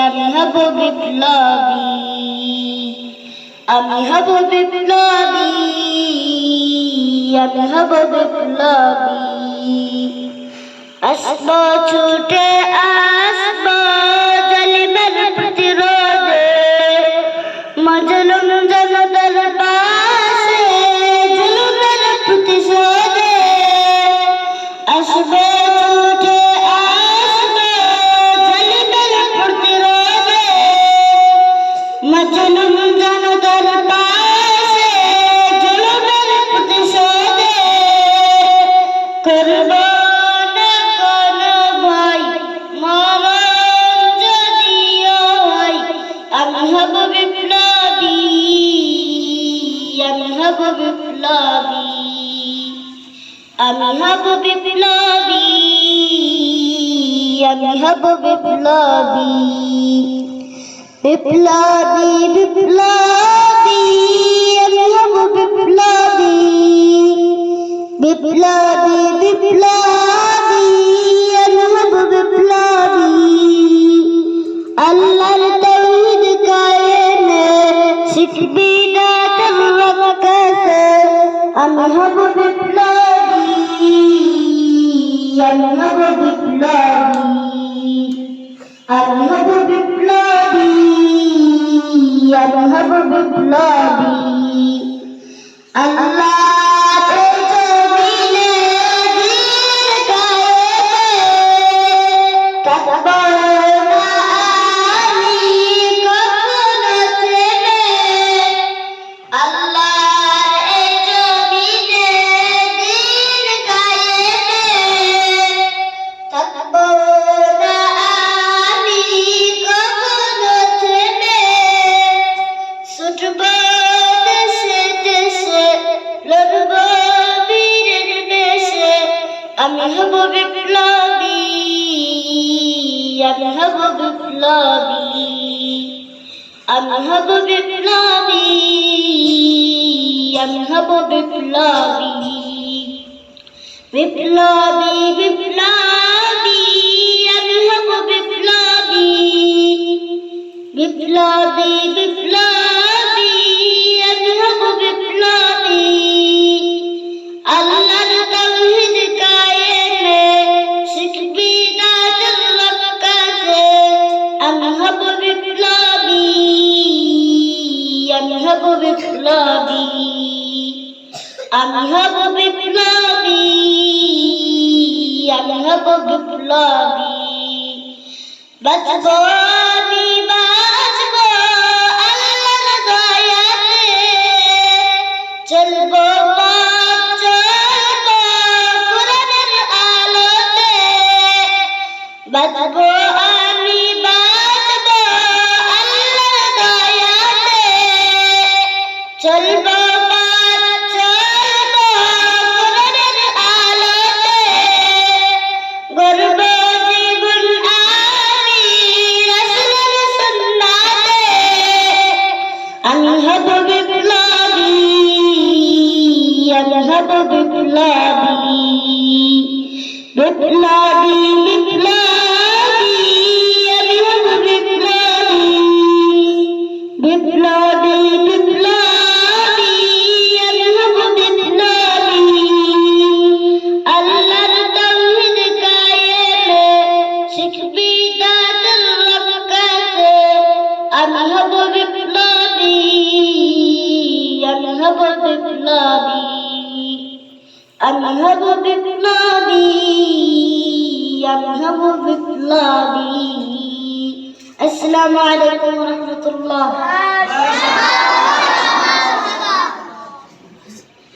আমি হব বিপ্লবী, আমি হব বিপ্লবী, আমি হব বিপ্লবী। আসবো ছুটে আসবো জালিমের প্রতিরোধে, মাজলুম জনতার পাশে জুলুমের প্রতিশোধে। আসবে ছুটে আসবে জালিমের প্রতিরোধে, মাজলুম জনতার পাশে জুলুমের প্রতিশোধে। করব না কোনো ভয় মরণ যদিও হয়, আমি হব বিপ্লবী, আমি হব বিপ্লবী, আমি হব বিপ্লবী, আমি হব বিপ্লবী। বিপ্লবী বিপ্লবী আমি হব বিপ্লবী, বিপ্লবী বিপ্লবী আমি হব বিপ্লবী। আল্লাহর তাওহীদ কায়েমে শিখবি না তার কাছে, আমি হব বিপ্লবী, আমি হব বিপ্লবী, আমি হব বিপ্লবী, আমি হব বিপ্লবী। আল্লাহ আমি হব বিপ্লবী, আমি হব বিপ্লবী, আমি হব বিপ্লবী, আমি হব বিপ্লবী। বিপ্লবী বিপ্লবী আমি হব বিপ্লবী, বিপ্লবী বিপ্লবী আমি হব বিপ্লবী। আল্লাহর তাওহীদ কায়েমে শিখবি না তার কাছে, আমি হব বিপ্লবী, আমি হব বিপ্লবী, আমি হব বিপ্লবী, আমি হব বিপ্লবী। বাঁচবো আমি বাঁচবো আল্লাহর দয়াতে, চলবো পথ চলবো কোরআনের আলোতে। বাঁচবো আমি বাঁচবো আল্লাহর দয়াতে, চলবো পথ চলবো কোরআনের আলোতে। গর্ব জীবন আমি রাসূলের সুন্নাতে, আমি হব বিপ্লবী, আমি হব বিপ্লবী, বিপ্লবী বিপ্লবী আমি হব বিপ্লবী, বিপ্লবী বিপ্লবী আমি হব বিপ্লবী। আল্লাহর তাওহীদ কায়েমে শিখবি না তার কাছে, আমি হব বিপ্লবী, আমি হব বিপ্লবী, আমি হব বিপ্লবী, আমি হব বিপ্লবী। আসসালামু আলাইকুম ওয়া রাহমাতুল্লাহ।